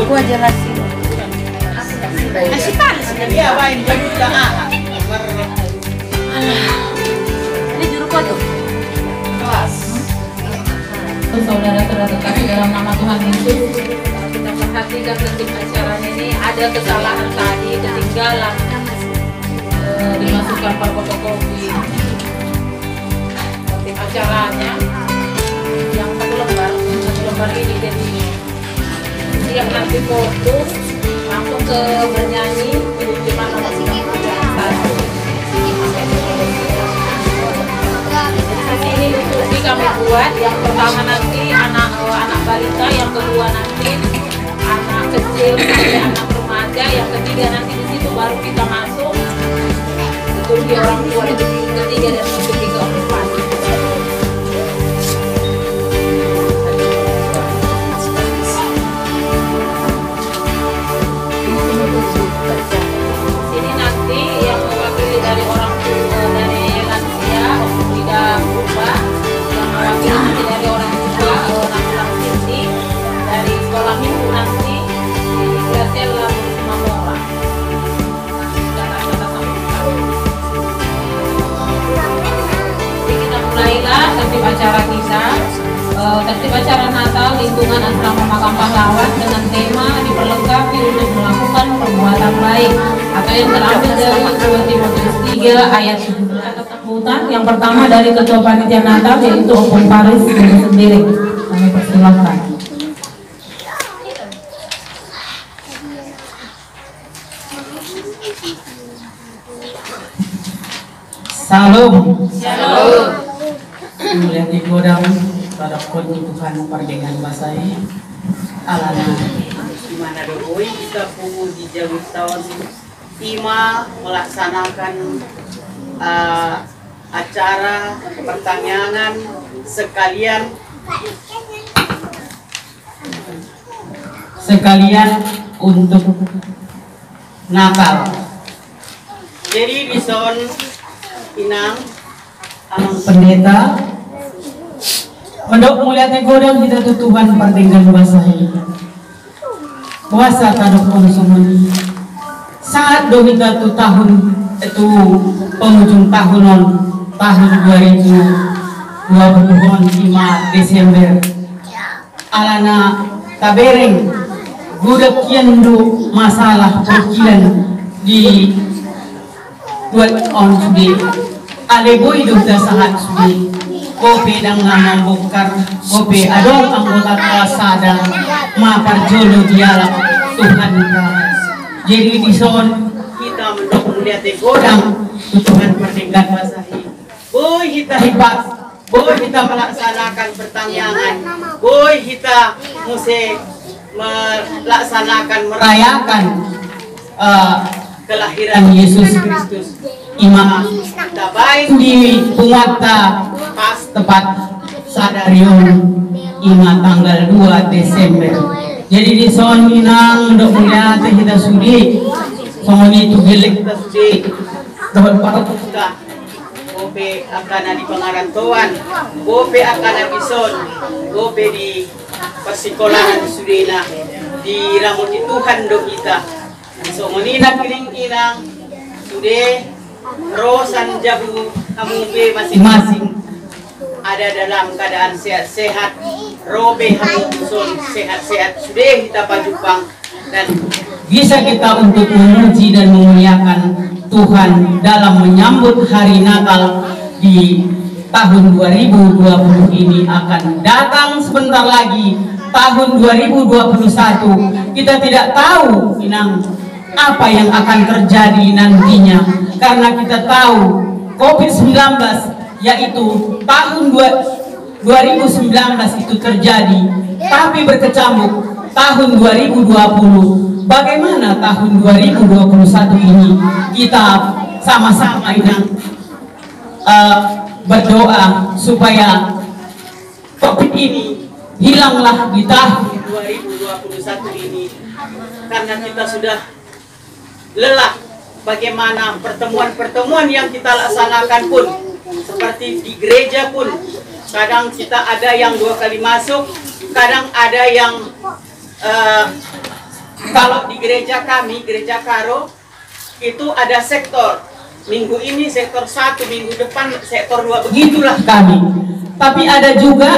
Gua jelasin. Masih panas Iya, baik jadi udah Ini juru kau tuh. kelas. Saudara-saudara terkasih dalam nama Tuhan Yesus, kita perhatikan tertib acaranya ini ada kesalahan tadi, ketinggalan dimasukkan fotokopi tertib acaranya yang satu lembar ini, jadi yang nanti foto langsung ke bernyanyi cuma nomor 91. Ini instruksi kami buat. Yang pertama nanti anak balita, yang kedua nanti anak kecil sampai anak remaja, yang ketiga nanti di situ baru kita masuk studi orang tua itu ketiga dan studi keempat. Sini nanti yang mewakili dari orang tua, dari lansia tidak berubah, yang mewakili nanti dari orang tua anak-anak sini, dari sekolah minggu nanti di Gratel Mamora. Jadi kita mulailah tertib acara kita. Tertib acara Natal lingkungan asrama makam pahlawan dengan tema diperlengkapi untuk melakukan perbuatan baik, atau yang terambil dari 2 Timotius 3 ayat 17. Keputusan yang pertama dari Ketua Panitia Natal yaitu Opung Paris sendiri. Kami persilahkan. Salam. Melihat di godang pada Tuhan perdengan basai alana Gimana doi kita pungu di jauh tahun Ima melaksanakan acara pertanyaan sekalian untuk Natal. Jadi di son Inang Pendeta Mendok mulia tegodang kita tutupan pertinggan basai puasa kadok konsumani saat do kita tu tahun itu penghujung tahun 2025 Desember alana tabereng gudak kiandu masalah perkilan di buat on sudi aleboy do sahat sudi kopi dan membongkar kopi adong anggota kelasada ma parjolo dialog Tuhan kita. Jadi di son kita mendukung lihat godang Tuhan pernikahan basahi. Boy kita hebat, boy kita melaksanakan pertanyaan, boy kita mesti melaksanakan merayakan kelahiran Yesus Kristus. Ima kita baik di Pungata pas tepat sadarion ima tanggal 2 Desember. Jadi di son inang dok mulia kita sudi songoni tu gelek kita sudi dapat para kita gope akan di pengarantuan, gope akan di son, gope di persekolahan sudina di ramuti Tuhan do kita. Songoni nak kiring inang sude rosan jabu hamupe masing-masing ada dalam keadaan sehat-sehat, robe hamuson sehat-sehat sudah kita pajupang dan bisa kita untuk memuji dan memuliakan Tuhan dalam menyambut hari Natal di tahun 2020 ini akan datang sebentar lagi tahun 2021. Kita tidak tahu inang apa yang akan terjadi nantinya karena kita tahu COVID-19 yaitu tahun 2019 itu terjadi tapi berkecamuk tahun 2020. Bagaimana tahun 2021 ini kita sama-sama berdoa supaya COVID ini hilanglah di tahun 2021 ini karena kita sudah lelah bagaimana pertemuan-pertemuan yang kita laksanakan pun seperti di gereja pun kadang kita ada yang 2 kali masuk, kadang ada yang kalau di gereja kami, gereja Karo, itu ada sektor. Minggu ini sektor 1, minggu depan sektor 2, begitulah kami. Tapi ada juga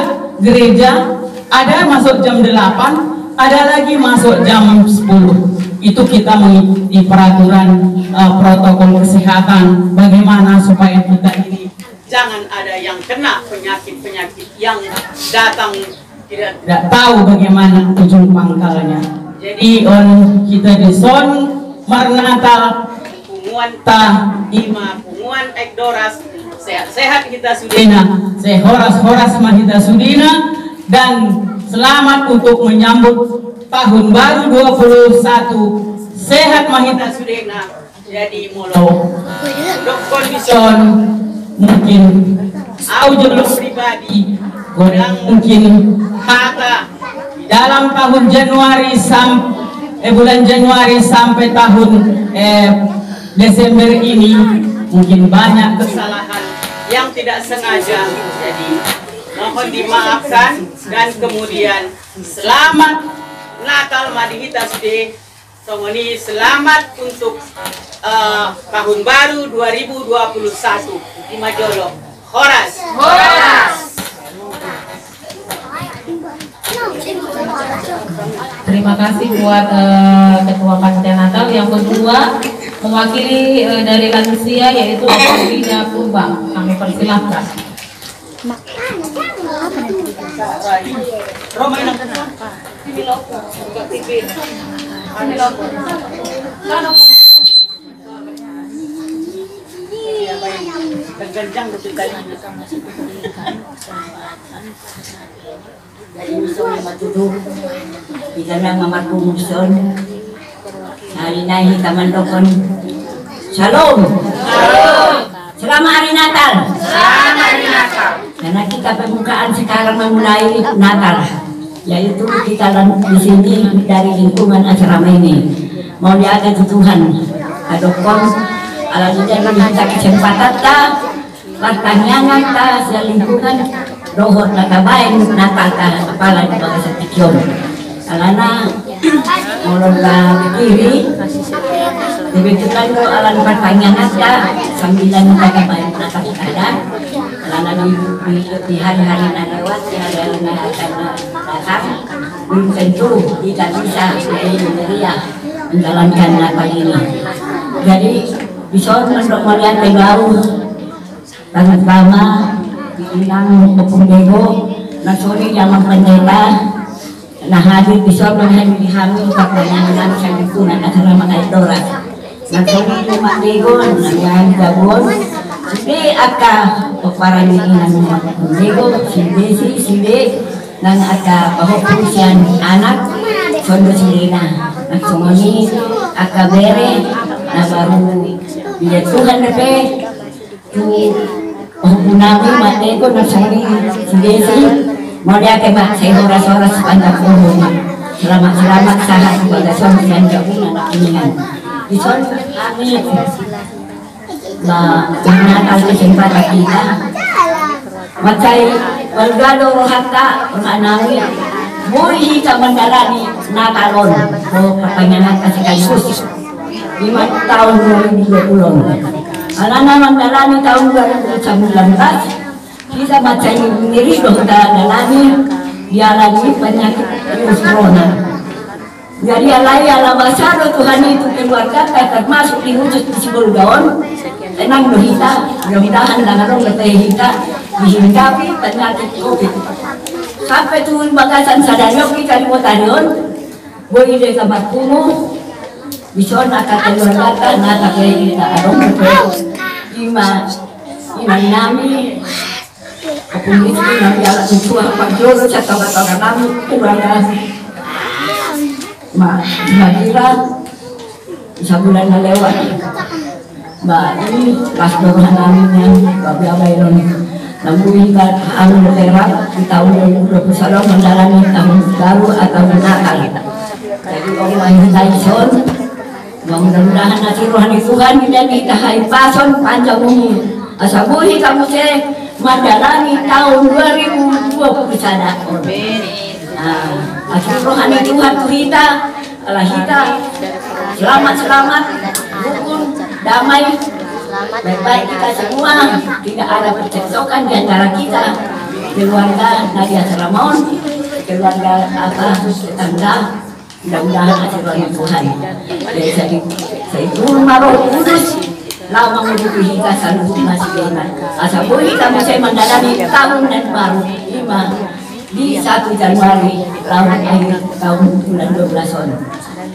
gereja, ada masuk jam 8, ada lagi masuk jam 10. Itu kita mengikuti peraturan protokol kesehatan, bagaimana supaya kita ini jangan ada yang kena penyakit-penyakit yang datang tidak tahu bagaimana ujung pangkalnya. Jadi kita di son Marnatal punguan ta Ima punguan Ekdoras, sehat-sehat kita sudah. Saya horas mahita sudina, dan selamat untuk menyambut tahun baru 21, sehat mahita Sudena. Jadi molo dok kondisi mungkin audio pribadi mungkin kata dalam tahun Januari bulan Januari sampai tahun Desember ini mungkin banyak kesalahan yang tidak sengaja, jadi mohon dimaafkan. Dan kemudian selamat Natal Madihita Sude Songoni, selamat untuk tahun baru 2021 di Majolo. Horas. Terima kasih buat Ketua Panitia Natal. Yang kedua, mewakili dari lansia yaitu Rida Purba. Kami persilahkan. Bicara Mama Kumuson, hari ini taman dokon. Shalom. Selamat hari Natal. Karena kita pembukaan sekarang memulai Natal, yaitu kita di sini dari lingkungan asrama ini mau diaga Tuhan adokon ala jangan kita kesempatan ta pertanyaan ta lingkungan rohot nakabain Natal ta kepala di bawah setikyon alana mulai kiri dibetulan ko alan pertanyaan ta sambilan nakabain Natal ada alana di hari-hari na lewat di hari-hari na akan datang belum tentu tidak bisa Maria menjalankan Natal ini. Jadi bisa untuk melihat tegau tangan pertama diundang Opung Dego nasuri zaman pendeta nah hadir bisa menghadiri pertanyaan sang lingkungan asrama Ekdoras nasuri Mak Dego yang gabung jadi akan para mikinan Opung Dego si Desi si De dan akan pahok anak sondo sirina naksumoni akabere na baru dia Tuhan depe tu punami mate ko naksumoni sindesi mau dia ke mak saya horas-horas sepanjang umur selamat sahat kepada suami dan jauh anak ini di son kami Natal kesempatan kita macai bergado hatta menanawi Mui kita menjalani Natalon pertanyaan kasih Yesus 5 tahun 2020. Anak menjalani tahun 2019 kita macam diri kita dalami dialami penyakit virus corona. Jadi alai ala basar Tuhan itu keluarga termasuk di wujud di Sibul Gaon tenang dohita mudah-mudahan dengan kita dihinggapi penyakit COVID. Sampai turun bagasan sadaryo kita di Motarion boleh deh kamar kuno bisa nak keluarga nak kita adong ima nami apun itu nami ala tujuh apa jolo cakap nami keluarga kira bisa bulan lewat ini pas dorongan nami yang babi namun hingga anu lerak di tahun 2021 menjalani tahun baru atau Natal. Jadi Allah yang Tyson, mudah-mudahan nanti rohani Tuhan kita hai pason panjang umur. Asabuhi kamu menjalani tahun 2021. Amin. Asal rohani Tuhan kita Allah kita selamat, rukun, damai, baik-baik kita semua, tidak ada percekcokan di antara kita, keluarga Nadia Salamon, keluarga tetangga, mudah-mudahan hasil dari Tuhan. Jadi saya turun Roh Kudus, lama menuju kita selalu masih benar. Asal boleh kami saya mendalami tahun dan baru 5 di 1 Januari lawan akhir tahun bulan 12 on.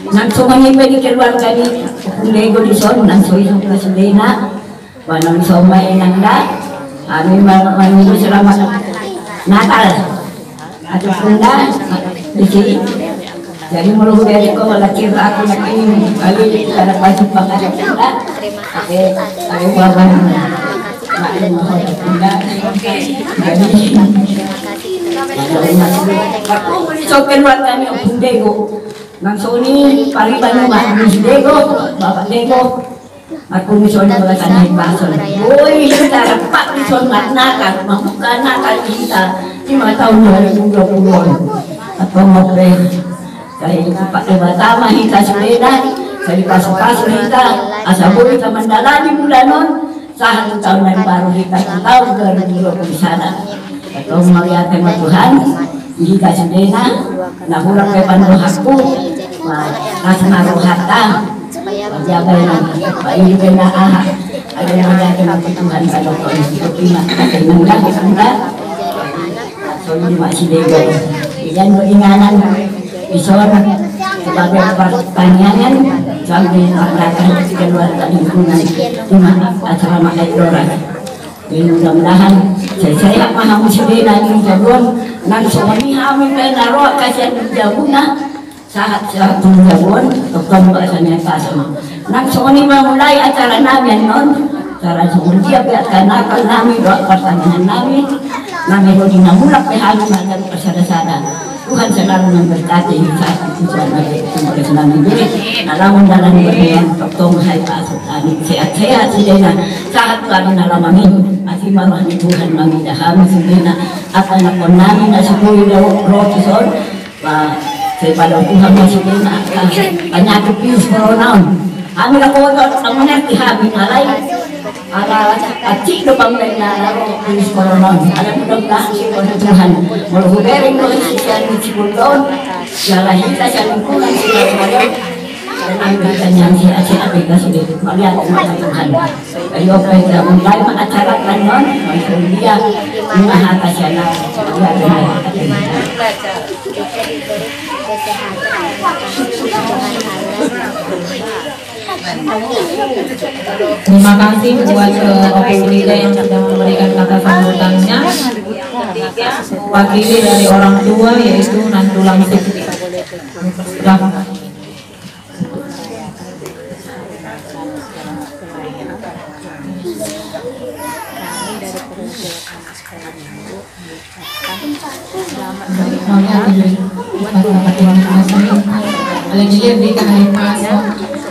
Nang sumangin di keluarga ni Lego di son nang soisong Presidena, wanang somay nang da, kami menuju selamat Natal. Atau punda di sini. Jadi mulu dari ko malakir ako na kini bali kada pasok pa kada punda. Ay wawan na. Main mo punda. Ako so keluar kami ang pundego. Nang soni pariban mo Dego, Bapak Dego. Aku misalnya mengatakan pasal, boy kita dapat misal nakal, mamuka nakal kita 5 tahun 2020. Atau mau saya Pak Dewa kita sepeda, saya pasok-pasok kita, asal boleh kita mendalami bulanon, 1 tahun yang baru kita tahun 2020 sana. Atau melihat tema Tuhan, kita sepeda, nahurap ke pandu hakku, nasmaruh harta, jaga yang baik kena ada yang ada dengan Tuhan kalau kau terima dengan kita soalnya masih Dego dan keinginan isor sebagai pertanyaan sampai mengadakan keluarga lingkungan di mana acara makan mudah-mudahan saya paham sudah nanti jagoan nanti suami hamil dan naruh kasihan jabuna saat jagoan dokter bahasanya sama nang suami memulai acara nabi non cara dia biarkan nakal nami doa pertanyaan nami rodi namulak pehanu makan persada-sada Tuhan selalu memberkati saat itu semoga senang diri alamun dalam berdoa dokter hai pasuk tadi sehat-sehat sudah saat kami nalamamin masih marah Tuhan kami dahami sudah akan nakon nami nasibui roti sol daripada Tuhan masih penyakit virus corona kami lakukan mengerti habis alai ada acik depan mereka virus corona ada mudah-mudahan oleh Tuhan melhubering kondisian di Cibundon jalan kita lingkungan silakan dan ambilkan yang si Afrika sudah melihat umat Tuhan ayo kita mulai acara kanon dia mengahat asyana Terima kasih buat Opo Lida yang sudah memberikan kata sambutannya. Ketiga, wakili dari orang tua yaitu Nantulang Siti. Alegria di kahari paso,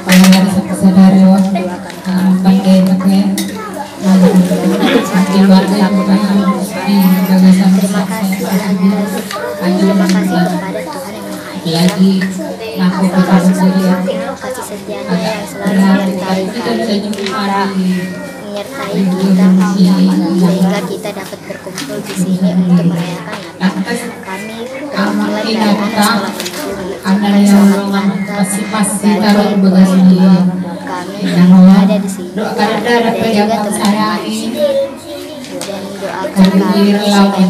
pangalan sa kasadario, pakai keluarga yang di gagasan lagi aku berkata saja agak kita bisa jumpa menyertai kita sehingga kita dapat berkumpul di sini untuk merayakan Natal. Kami mulai dari anak ada yang pasti taruh bagasi dia. Kami ada di sini. Doakan ada juga saya dan doakan kami menyambut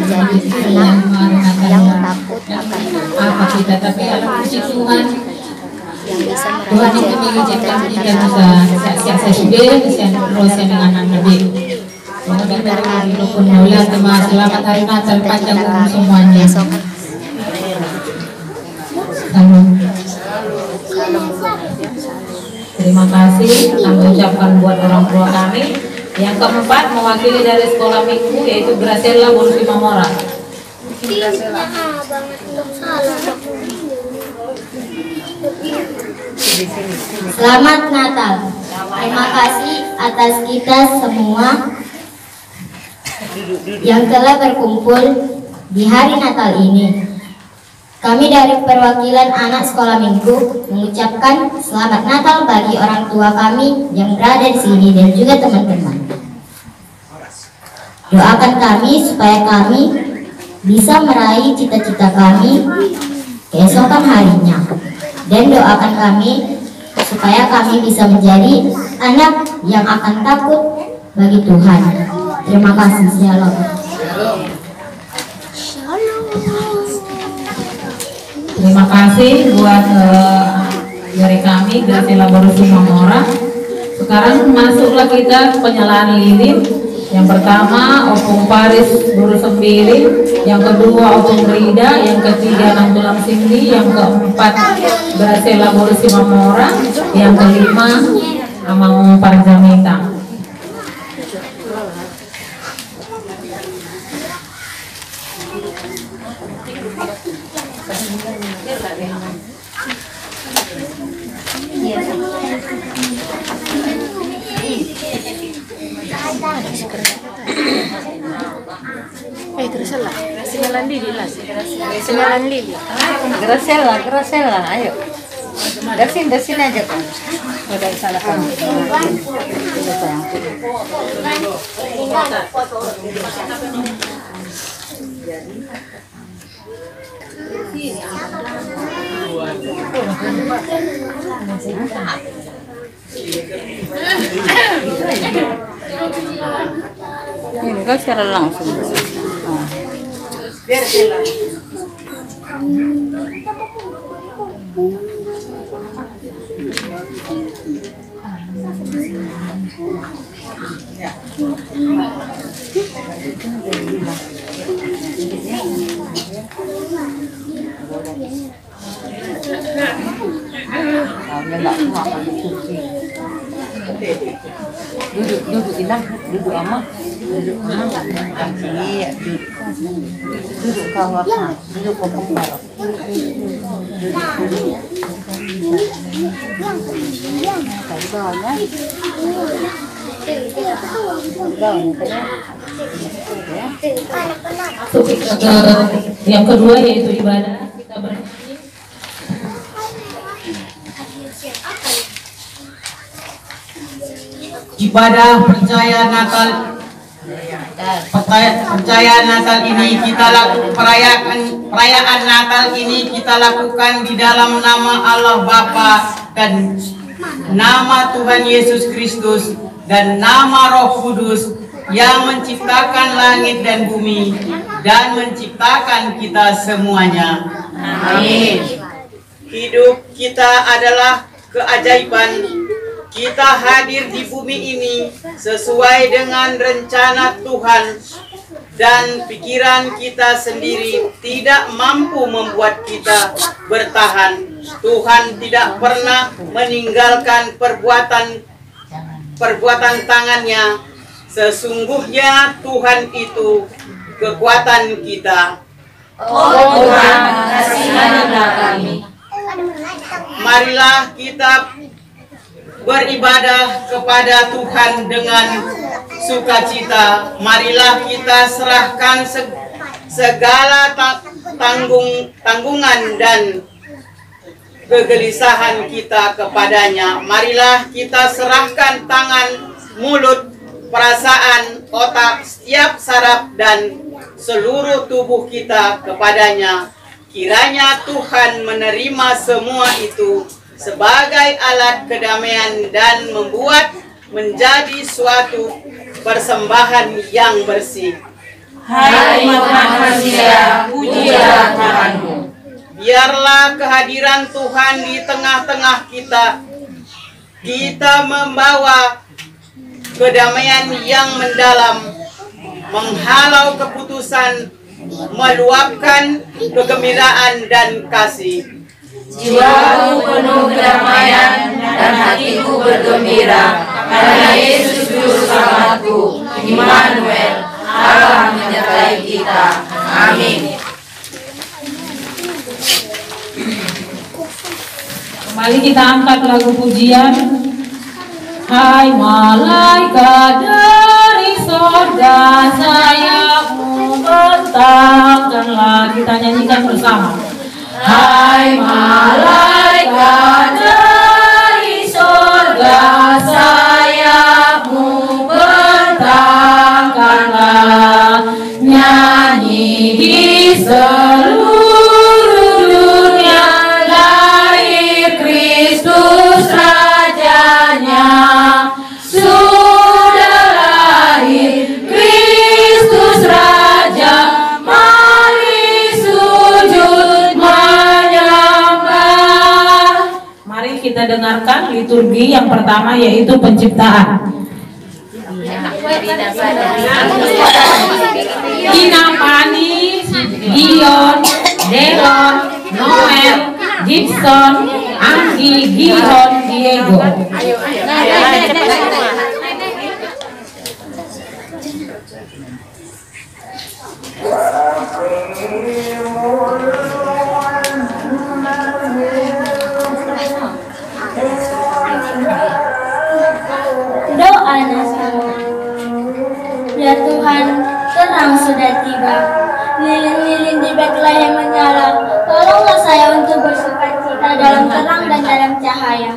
hari Natal yang takut akan apa kita tapi kalau puji Tuhan yang bisa Tuhan itu mengizinkan kita bisa siasat sudah bisa terus dengan anak lebih. Semoga rukun mulia teman selamat hari Natal panjang umur semuanya. Terima kasih kami ucapkan buat orang tua kami. Yang keempat mewakili dari sekolah minggu yaitu Graciela Bonfi Mamora. Selamat Natal. Terima kasih atas kita semua yang telah berkumpul di hari Natal ini. Kami dari perwakilan anak sekolah minggu mengucapkan selamat Natal bagi orang tua kami yang berada di sini dan juga teman-teman. Doakan kami supaya kami bisa meraih cita-cita kami keesokan harinya. Dan doakan kami supaya kami bisa menjadi anak yang akan takut bagi Tuhan. Terima kasih. Shalom. Terima kasih buat dari kami dari Laborasi Mamora. Sekarang masuklah kita ke penyalaan lilin. Yang pertama Opung Paris Guru Sembiring, yang kedua Opung Rida, yang ketiga Nantulang Cindy, yang keempat dari Laborasi Mamora, yang kelima Amang Parjamita. Graciela, sinyalan lili lah. Sinyalan lili. Graciela, ayo. Dasin aja kan. Udah salah kan. Ini kan secara langsung. Biar jelas. Ya. Duduk indah, duduk amat. Iya, duduk kawan, duduk kopong barok. Tadi bawahnya. Yang kedua yaitu ibadah. Kita bernyanyi. Ibadah percaya Natal ini kita lakukan, perayaan Natal ini kita lakukan di dalam nama Allah Bapa dan nama Tuhan Yesus Kristus dan nama Roh Kudus yang menciptakan langit dan bumi dan menciptakan kita semuanya. Amin. Hidup kita adalah keajaiban. Kita hadir di bumi ini sesuai dengan rencana Tuhan, dan pikiran kita sendiri tidak mampu membuat kita bertahan. Tuhan tidak pernah meninggalkan perbuatan tangannya. Sesungguhnya Tuhan itu kekuatan kita. Oh Tuhan, kasihanilah kami. Marilah kita beribadah kepada Tuhan dengan sukacita. Marilah kita serahkan segala tanggungan dan kegelisahan kita kepadanya. Marilah kita serahkan tangan, mulut, perasaan, otak, setiap saraf dan seluruh tubuh kita kepadanya. Kiranya Tuhan menerima semua itu sebagai alat kedamaian dan membuat menjadi suatu persembahan yang bersih. Hai Tuhan Manusia, pujilah Tuhanmu. Biarlah kehadiran Tuhan di tengah-tengah kita. Kita membawa kedamaian yang mendalam, menghalau keputusan, meluapkan kegembiraan dan kasih. Jiwaku penuh kedamaian dan hatiku bergembira karena Yesus Juru Selamatku, Immanuel, Allah menyertai kita. Amin. Kembali kita angkat lagu pujian. Hai malaikat dari sorga, sayapmu bentangkanlah. Kita nyanyikan bersama. Hai malaikat dari surga, sayapmu bentangkanlah, nyanyi di seluruh dunia, lahir Kristus Rajanya. Sudah lahir Kristus Raja, mari sujud menyembah. Mari kita dengarkan liturgi yang pertama, yaitu penciptaan. Dinapani, Gion, Delon, Noel, Gibson, Anggi, Gihon, Diego. Doa Naskah. Ya Tuhan, terang sudah tiba, lilin-lilin di Betlehem menyala. Tolonglah saya untuk bersukacita dalam terang dan dalam cahaya,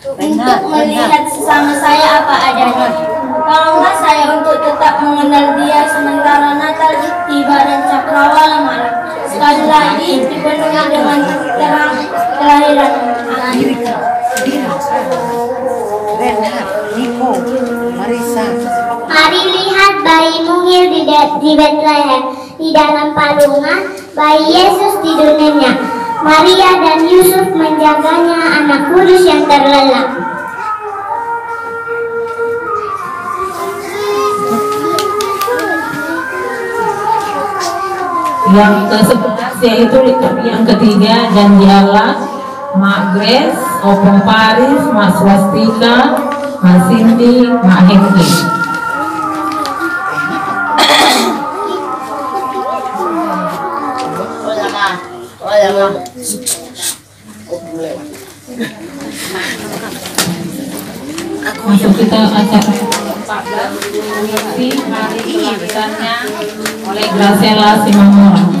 untuk melihat sesama saya apa adanya. Tolonglah saya untuk tetap mengenal Dia sementara Natal tiba dan cakrawala malam sekali lagi dipenuhi dengan terang kelahiran. Amin. Niko, Marisa. Mari lihat bayi mungil di Betlehem. Di dalam palungan bayi Yesus tidur nyenyak. Maria dan Yusuf menjaganya, Anak Kudus yang terlelap. Yang ke-11 yaitu liturgi yang ketiga, dan dialah Mak Grace, Opung Paris, Mak Swastika, Mak Cindy, Mak Hengki. Masuk kita acara 14 mengisi hari kelahirannya oleh Graciela Simamora.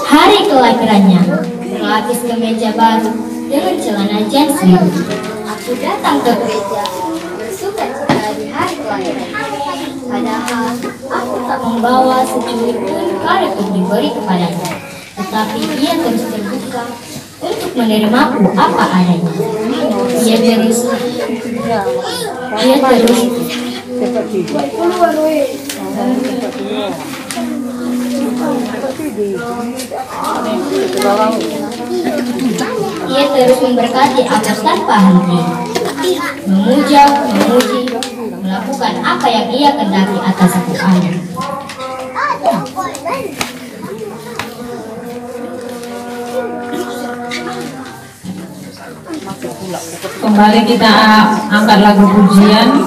Hari kelahirannya, melapis kemeja baru dengan celana jeans biru. Aku datang ke gereja bersukacita di hari kelahiran. Padahal aku tak membawa secuil pun kado untuk diberi kepadanya, tetapi dia terus terbuka untuk menerimaku apa adanya. Dia terus Ia terus memberkati aku tanpa henti, memuja, memuji, melakukan apa yang ia kehendaki atas aku. Amin. Kembali kita angkat lagu pujian,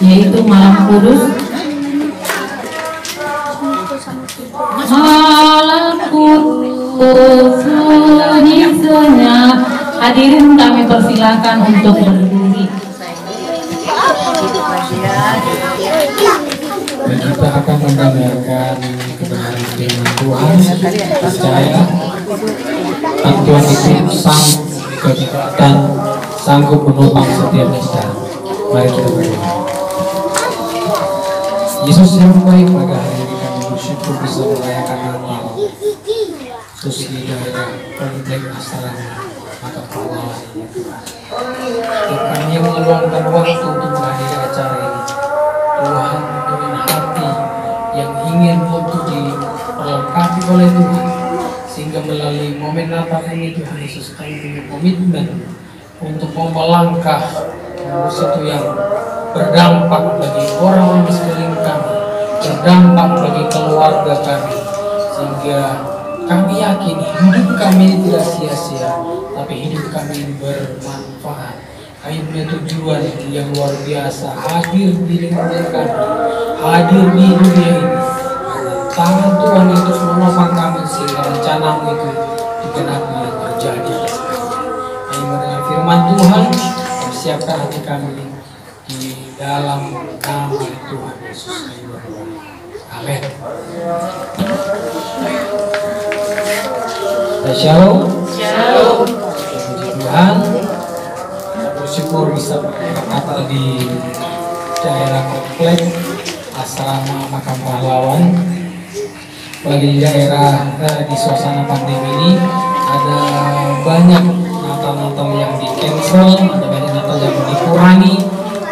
yaitu Malam Kudus. Malam Kudus sunyi senyap. Hadirin kami persilakan untuk berdiri. Dan kita akan mendengarkan kebenaran firman Tuhan. Percaya Tuhan itu dan sanggup menopang setiap kita. Mari kita berdoa. Yesus yang baik, pada hari ini kami bersyukur bisa merayakan Natal. Khusus di daerah Komplek Asrama Maka Pahlawan ini, Tuhan. Dan kami yang meluangkan waktu untuk menghadiri acara ini, Tuhan, dengan hati yang ingin untuk diperlengkapi oleh Tuhan, sehingga melalui momen Natal ini Tuhan Yesus kami punya komitmen untuk melangkah sesuatu yang berdampak bagi orang-orang di sekeliling kami, berdampak bagi keluarga kami, sehingga kami yakin hidup kami ini tidak sia-sia, tapi hidup kami ini bermanfaat. Kami punya tujuan yang luar biasa, hadir di lingkungan kami, hadir di dunia ini, Shalom. Shalom. Puji Tuhan. Bersyukur bisa berkata di daerah komplek asrama makam pahlawan. Apalagi di daerah di suasana pandemi ini ada banyak Natal-Natal yang di cancel, ada banyak Natal yang dikurangi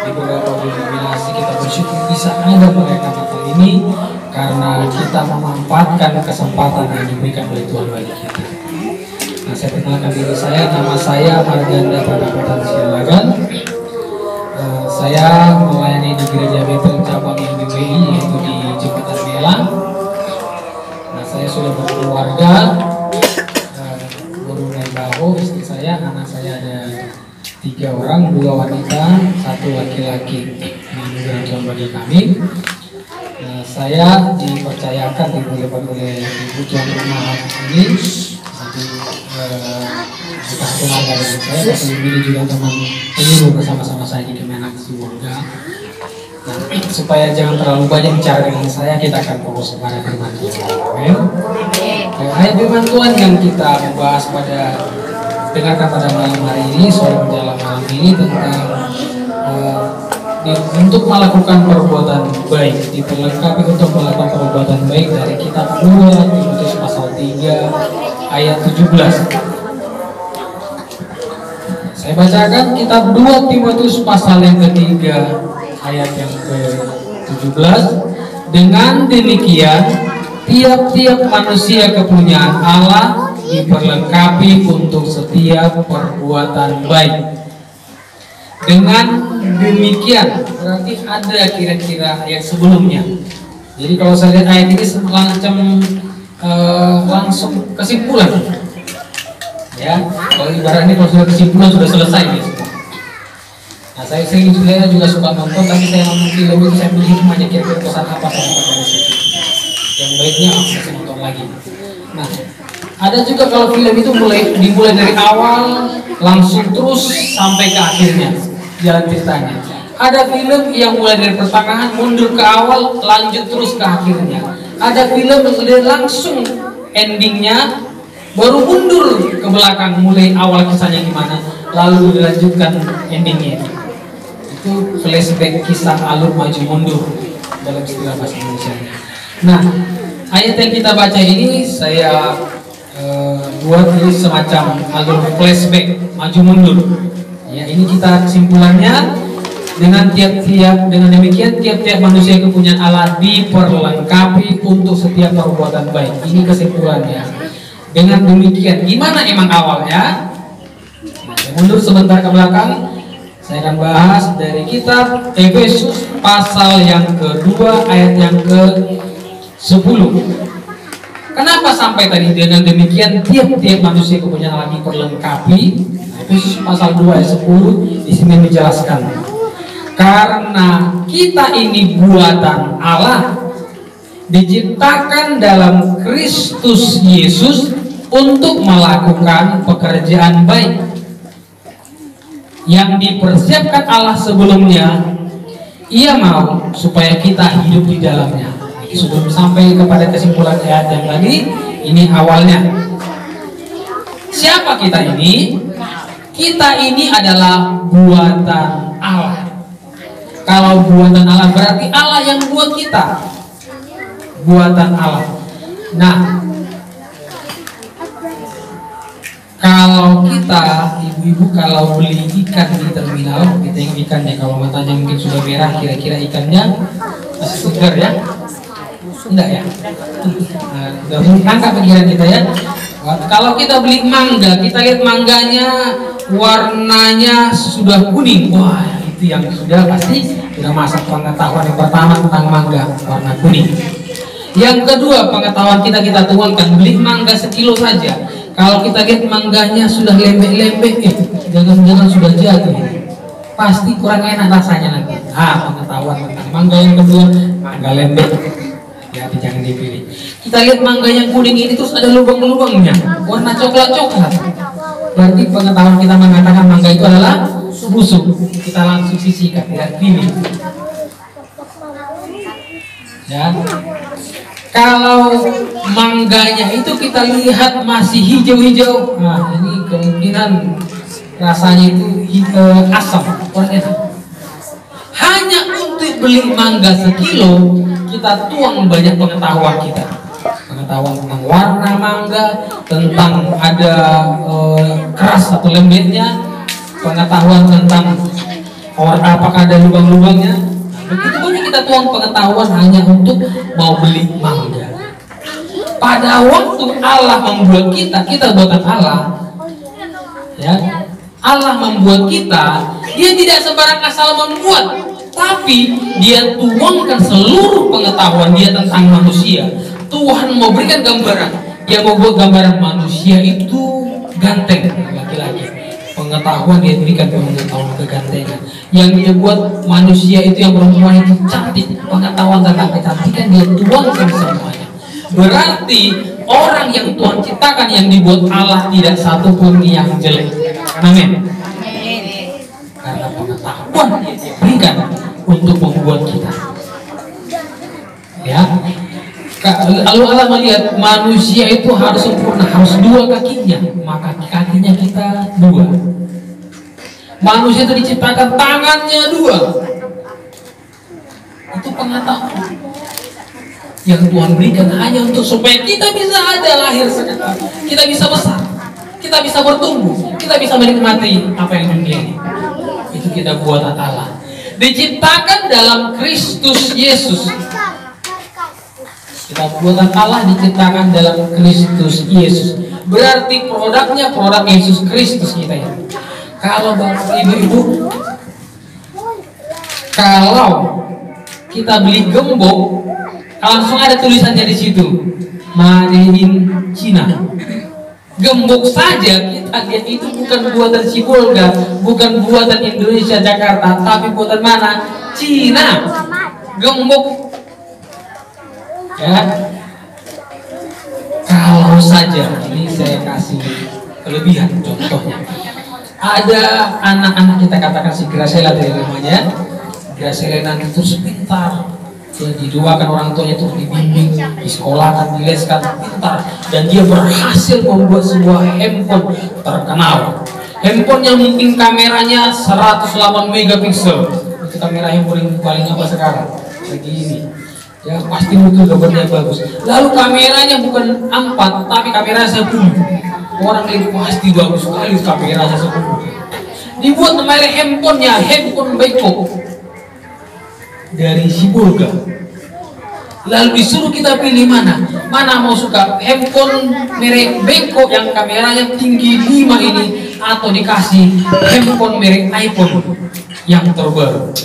di beberapa denominasi. Kita bersyukur bisa ada merayakan Natal ini karena kita memanfaatkan kesempatan yang diberikan oleh Tuhan bagi kita. Nah, saya perkenalkan diri saya, nama saya Marganda Pradapatan Sialagan. Saya melayani di Gereja Betel cabang yang di WI, yaitu di Jembatan Melang. Nah, saya sudah berkeluarga, baru naik bahu, istri saya, anak saya ada 3 orang, 2 wanita, 1 laki-laki. Ini anugerah Tuhan bagi kami. Nah, saya dipercayakan diperlibat oleh Ibu Tuan Rumah ini. Kita keluarga dengan saya, ini juga teman penyuluh bersama-sama saya di Kemenak Sibolga. Nah, supaya jangan terlalu banyak bicara dengan saya, kita akan fokus kepada firman Tuhan. Amin. Ayat firman Tuhan yang kita bahas dengarkan pada malam hari ini, sore menjelang malam ini tentang untuk melakukan perbuatan baik, diperlengkapi untuk melakukan perbuatan baik dari kitab 2 Timotius pasal 3 ayat 17. Saya bacakan kitab 2 Timotius pasal yang ketiga ayat yang ke-17. Dengan demikian tiap-tiap manusia kepunyaan Allah diperlengkapi untuk setiap perbuatan baik. Dengan demikian berarti ada kira-kira ayat sebelumnya. Jadi kalau saya lihat ayat ini langsung kesimpulan. Ya, kalau ibaratnya kalau sudah kesimpulan sudah selesai nih semua. Nah, saya juga suka nonton, tapi saya nonton film itu saya melihat hanya kira-kira pesan apa saya dapat dari situ. Yang baiknya aku masih nonton lagi. Nah, ada juga kalau film itu dimulai dari awal langsung terus sampai ke akhirnya jalan ceritanya. Ada film yang mulai dari pertengahan mundur ke awal lanjut terus ke akhirnya. Ada film yang langsung endingnya baru mundur ke belakang mulai awal kisahnya gimana lalu dilanjutkan endingnya. Itu flashback kisah alur maju mundur dalam istilah bahasa Indonesia. Nah, ayat yang kita baca ini saya buat ini semacam alur flashback maju mundur. Ya, ini kita kesimpulannya dengan demikian tiap-tiap manusia kepunyaan Allah diperlengkapi untuk setiap perbuatan baik. Ini kesimpulannya. Dengan demikian, gimana emang awalnya? Nah, saya mundur sebentar ke belakang. Saya akan bahas dari kitab Efesus pasal yang kedua ayat yang ke-10. Kenapa sampai tadi dengan demikian tiap-tiap manusia kepunyaan Allah diperlengkapi? Efesus pasal 2 ayat 10 di sini dijelaskan. Karena kita ini buatan Allah, diciptakan dalam Kristus Yesus untuk melakukan pekerjaan baik yang dipersiapkan Allah sebelumnya. Ia mau supaya kita hidup di dalamnya. Sebelum sampai kepada kesimpulan ayat yang tadi, ini awalnya. Siapa kita ini? Kita ini adalah buatan Allah. Kalau buatan Allah berarti Allah yang buat kita. Buatan Allah. Nah, kalau kita ibu-ibu kalau beli ikan di terminal, kita yang ikannya kalau matanya mungkin sudah merah, kira-kira ikannya masih segar ya? Enggak ya? Nah, tangkap pikiran kita ya. Kalau kita beli mangga, kita lihat mangganya warnanya sudah kuning. Wah, itu yang sudah pasti sudah masuk pengetahuan yang pertama tentang mangga warna kuning. Yang kedua, pengetahuan kita tuangkan beli mangga sekilo saja. Kalau kita lihat mangganya sudah lembek-lembek, jangan-jangan sudah jatuh, pasti kurang enak rasanya lagi. Pengetahuan tentang mangga yang kedua, mangga lembek, ya jangan dipilih. Kita lihat mangga yang kuning ini terus ada lubang-lubangnya, warna coklat-coklat. Berarti pengetahuan kita mengatakan mangga itu adalah busuk. Kita langsung sisihkan, tidak pilih. Ya. Kalau mangganya itu kita lihat masih hijau-hijau, nah ini kemungkinan rasanya itu asam, kurang enak. Hanya untuk beli mangga sekilo, kita tuang banyak pengetahuan kita. Pengetahuan tentang warna mangga, tentang ada keras atau lembutnya, pengetahuan tentang apakah ada lubang-lubangnya. Begitu banyak kita tuang pengetahuan hanya untuk mau beli mangga. Pada waktu Allah membuat kita buatan Allah, ya, Allah membuat kita, Dia tidak sembarang asal membuat, tapi Dia tuangkan seluruh pengetahuan Dia tentang manusia. Tuhan mau berikan gambaran, Dia mau buat gambaran manusia itu ganteng, laki-laki. Pengetahuan Dia berikan pengetahuan kegantengan. Yang Dia buat manusia itu yang perempuan itu cantik, pengetahuan tentang kecantikan Dia tuangkan semuanya. Berarti orang yang Tuhan ciptakan yang dibuat Allah tidak satu pun yang jelek. Amin. Karena pengetahuan Dia berikan untuk membuat kita. Ya. Lalu Allah melihat manusia itu harus sempurna, harus dua kakinya, maka kakinya kita dua. Manusia itu diciptakan tangannya dua. Itu pengetahuan yang Tuhan berikan hanya untuk supaya kita bisa ada lahir sekarang, kita bisa besar, kita bisa bertumbuh, kita bisa menikmati apa yang dunia ini. Itu kita buatan Allah, diciptakan dalam Kristus Yesus. Kita buatan Allah diciptakan dalam Kristus Yesus. Berarti produknya produk Yesus Kristus kita ya. Kalau bapak ibu-ibu, kalau kita beli gembok, langsung ada tulisannya di situ, Made in China. Gembok saja kita lihat itu bukan buatan Sibolga, bukan buatan Indonesia Jakarta, tapi buatan mana? Cina. Gembok. Ya, kalau saja ini saya kasih kelebihan contohnya, ada anak-anak kita katakan si Gracela dari namanya, Gracela nanti terus pintar, didoakan orang tuanya terus dibimbing, disekolahkan, dileskan, pintar, dan dia berhasil membuat sebuah handphone terkenal. Handphone yang mungkin kameranya 108 megapiksel, itu kamera handphone yang paling apa sekarang lagi ini. Ya pasti betul gambarnya bagus. Lalu kameranya bukan 4 tapi kameranya 10. Orang lihat pasti bagus sekali kameranya 10. Dibuat merek handphonenya handphone Beko dari Sibolga. Lalu disuruh kita pilih mana mau suka, handphone merek Beko yang kameranya tinggi 5 ini, atau dikasih handphone merek iPhone yang terbaru.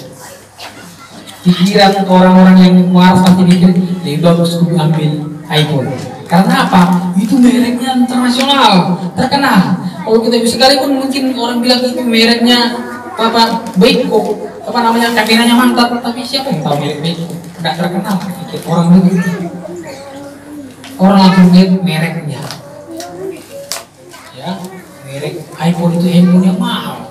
Pikiran orang-orang yang waras pasti mikir lebih bagus aku ambil iPhone. Karena apa? Itu mereknya internasional, terkenal. Kalau kita bisa sekalipun mungkin orang bilang itu mereknya apa Beko, apa namanya, kameranya mantap, tapi siapa yang tahu merek Beko? Nggak terkenal. Orang begitu. Orang langsung lihat mereknya. Ya, merek iPhone itu handphone yang mahal.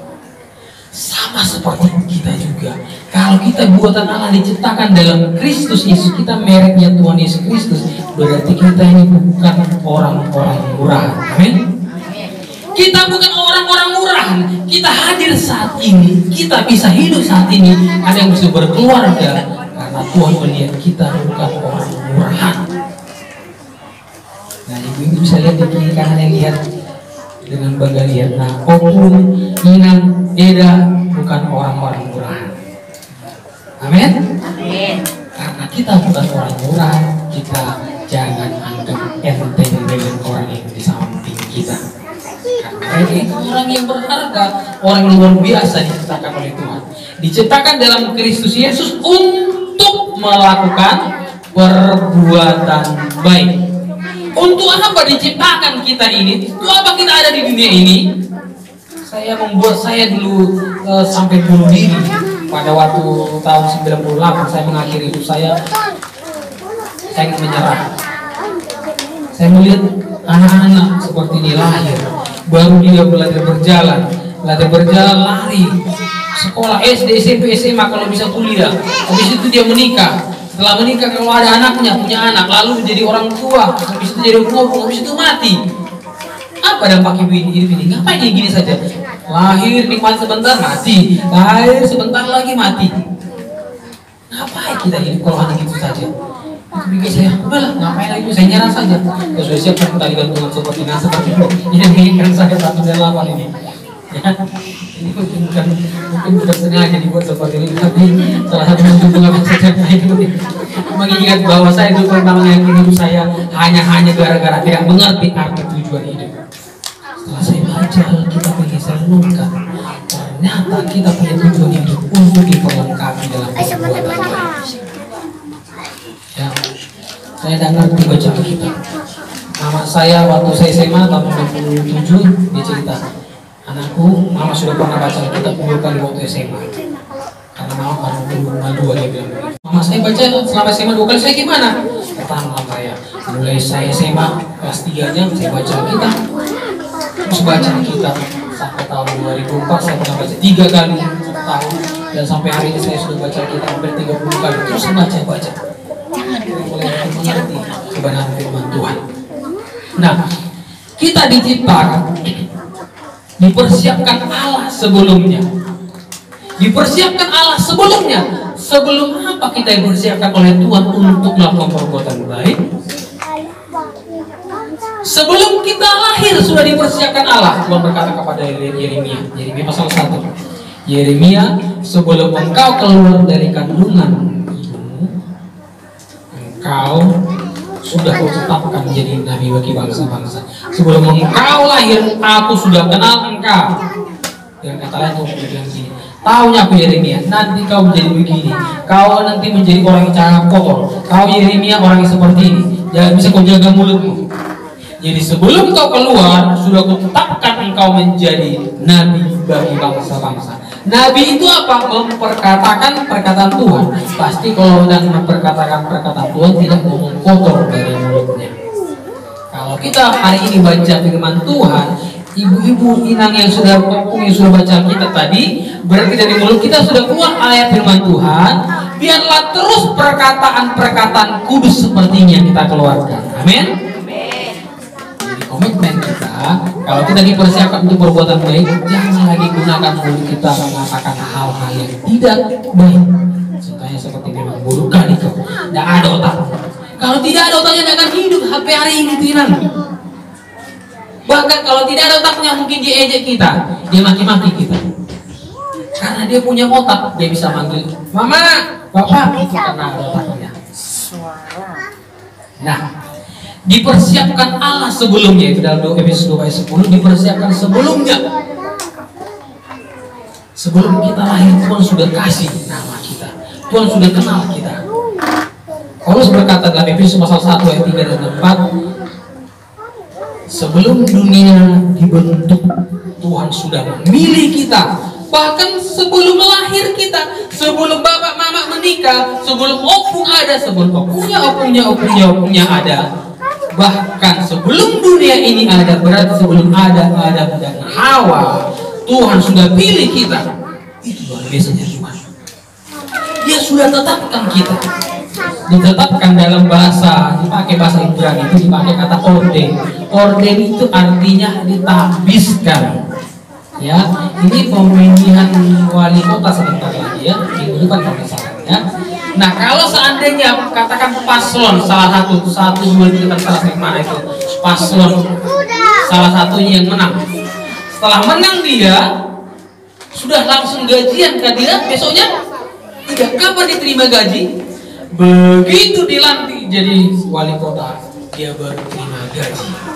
Sama seperti kita juga. Kalau kita buatan Allah diciptakan dalam Kristus Yesus, kita mereknya Tuhan Yesus Kristus, berarti kita ini bukan orang-orang murahan. Amin. Kita bukan orang-orang murahan. Kita hadir saat ini, kita bisa hidup saat ini, ada yang bisa berkeluarga karena Tuhan melihat kita bukan orang murahan. Nah, ibu bisa lihat di kiri kanan yang lihat dengan bangga lihat. Nah, Opun, Inang, Eda bukan orang-orang murahan. Amin. Karena kita bukan orang murahan, kita jangan anggap enteng dengan orang yang di samping kita. Karena itu orang yang berharga, orang yang luar biasa diciptakan oleh Tuhan. Diciptakan dalam Kristus Yesus untuk melakukan perbuatan baik. Untuk apa diciptakan kita ini? Untuk apa kita ada di dunia ini? Saya dulu sampai bunuh diri pada waktu tahun 98. Saya mengakhiri hidup saya ingin menyerah. Saya melihat anak-anak seperti ini lahir, baru dia belajar berjalan lari, sekolah SD, SMP, SMA, kalau bisa kuliah. Habis itu dia menikah. Setelah menikah kalau ada anaknya, punya anak, lalu jadi orang tua, habis itu jadi ngomong, habis itu mati. Apa dampak ibu ini? Ngapain dia gini saja? Lahir nikmat sebentar mati, lahir sebentar lagi mati. Ngapain kita hidup kalau hanya gitu saja? Pikir saya, udahlah ngapain lagi, saya nyerah saja. Ya sudah siap tali gantungan seperti ini. Ini menginginkan saya 108 ini. Ya, ini mungkin tidak sengaja dibuat seperti ini, tapi salah satu bentuk pengalaman saya itu mengingat bahwa saya itu pertama yang hidup saya hanya gara-gara tidak mengerti arti tujuan hidup. Setelah saya baca Alkitab ini, saya renungkan ternyata kita punya tujuan hidup untuk diperlengkapi dalam perbuatan baik. Ya, saya tidak ngerti baca Alkitab. Mama saya waktu saya SMA tahun 97 dia cerita, anakku, mama sudah pernah baca Alkitab 2 kali waktu SMA. Karena mama baru umur 2 dia bilang begitu. Mama saya baca selama SMA 2 kali, saya gimana? Pertama saya, mulai saya SMA kelas 3 nya saya baca Alkitab. Terus baca Alkitab sampai tahun 2004 saya pernah baca 3 kali setahun, dan sampai hari ini saya sudah baca Alkitab hampir 30 kali. Terus baca. Mulai mengerti kebenaran firman Tuhan. Nah, kita diciptakan, dipersiapkan Allah sebelumnya. Dipersiapkan Allah sebelumnya. Sebelum apa kita dipersiapkan oleh Tuhan untuk melakukan perbuatan baik? Sebelum kita lahir sudah dipersiapkan Allah. Tuhan berkata kepada Yeremia pasal 1. Yeremia, sebelum engkau keluar dari kandungan ibumu, engkau sudah kutetapkan menjadi nabi bagi bangsa-bangsa. Sebelum engkau lahir, aku sudah kenal engkau. Dengan kata lain, aku bilang gini, taunya aku Yeremia, nanti kau menjadi begini, kau nanti menjadi orang yang sangat kotor, kau Yeremia orang yang seperti ini, jangan bisa kau jaga mulutmu. Jadi sebelum kau keluar, sudah kutetapkan engkau menjadi nabi bagi bangsa-bangsa. Nabi itu apa? Memperkatakan perkataan Tuhan. Pasti kalau dan memperkatakan perkataan Tuhan tidak ngomong kotor dari mulutnya. Kalau kita hari ini baca firman Tuhan, ibu-ibu inang yang sudah baca kita tadi, berarti dari mulut kita sudah keluar ayat firman Tuhan. Biarlah terus perkataan-perkataan kudus seperti ini yang kita keluarkan. Amin. Komitmen kita, kalau kita dipersiapkan untuk perbuatan baik, jangan lagi gunakan mulut kita mengatakan hal-hal yang tidak baik. Contohnya seperti memang buruk kali kau, tidak ada otak. Kalau tidak ada otaknya, tidak akan hidup HP hari ini Tinan. Bahkan kalau tidak ada otaknya, mungkin dia ejek kita, dia maki-maki kita. Karena dia punya otak, dia bisa manggil mama, bapak, karena ada otaknya. Nah, dipersiapkan Allah sebelumnya, itu dalam Efesus 2 ayat 10, dipersiapkan sebelumnya. Sebelum kita lahir, Tuhan sudah kasih nama kita, Tuhan sudah kenal kita. Paulus berkata dalam Efesus pasal 1 ayat 3 dan 4, sebelum dunia dibentuk, Tuhan sudah memilih kita. Bahkan sebelum lahir kita, sebelum bapak mama menikah, sebelum opung ada, sebelum opunya ada, bahkan sebelum dunia ini ada, berarti sebelum ada Adam dan Hawa, Tuhan sudah pilih kita. Itu luar biasanya Tuhan. Dia sudah tetapkan kita. Ditetapkan dalam bahasa, dipakai bahasa Ibrani itu dipakai kata orden. Orden itu artinya ditabiskan. Ya, ini pemilihan wali kota sebentar lagi ya, minggu depan kalau salah ya. Nah, kalau seandainya katakan paslon salah satu kita salah mana itu paslon salah satunya yang menang, setelah menang dia sudah langsung gajian ke dia besoknya, tidak kapan diterima gaji. Begitu dilantik jadi wali kota, dia baru terima gaji.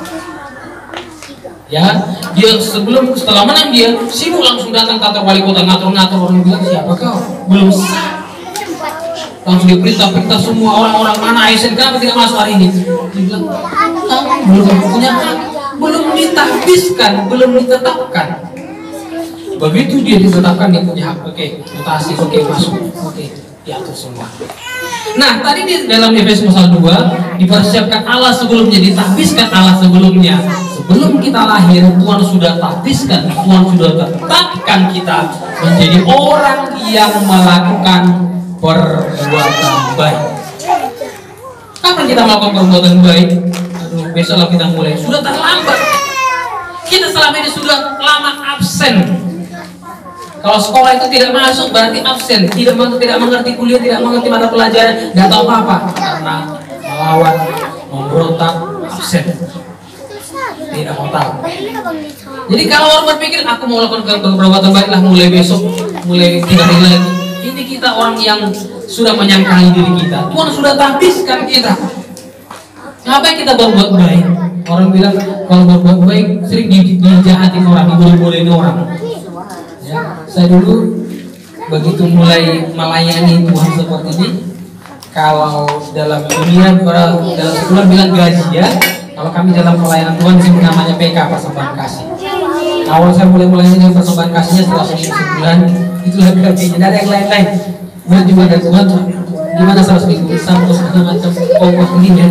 Ya, dia setelah menang dia sibuk langsung datang kantor wali kota, ngatur-ngatur orang bilang siapa kau? Belum sah. Langsung diperintah semua orang-orang mana ASN kenapa tidak masuk hari ini? Dia bilang belum punya hak, belum ditabiskan, belum ditetapkan. Begitu dia ditetapkan dia punya hak, oke, mutasi, oke, masuk, oke, diatur semua. Nah, tadi di dalam Efesus pasal 2 dipersiapkan Allah sebelumnya, ditabiskan Allah sebelumnya. Sebelum kita lahir, Tuhan sudah tabiskan, Tuhan sudah tetapkan kita menjadi orang yang melakukan perbuatan baik. kapan kita melakukan perbuatan baik? Aduh, besoklah kita mulai. Sudah terlambat. Kita selama ini sudah lama absen. Kalau sekolah itu tidak masuk berarti absen. Tidak mengerti kuliah, tidak mengerti mata pelajaran, nggak tahu apa-apa karena melawan, memberontak, absen. Tidak mau tahu. Jadi kalau orang berpikir aku mau melakukan perbuatan baik lah mulai besok, mulai 3 hari lagi. Ini kita orang yang sudah menyangkali diri kita. Tuhan sudah habiskan kita. Ngapain kita berbuat baik? Orang bilang kalau berbuat baik sering dijahatin orang, diboleh-bolehin orang. Ya, saya dulu begitu mulai melayani Tuhan seperti ini, kalau dalam dunia dalam sebulan bilang gaji ya. Kalau kami dalam pelayanan Tuhan sih namanya PK, persembahan kasih. Awal saya mulai melayani dengan persembahan kasihnya setelah sebulan, itulah gajinya. Tidak ada yang lain-lain. Kemudian juga ada Tuhan, gimana 100 ribu, sampai segala macam ongkos begini ya.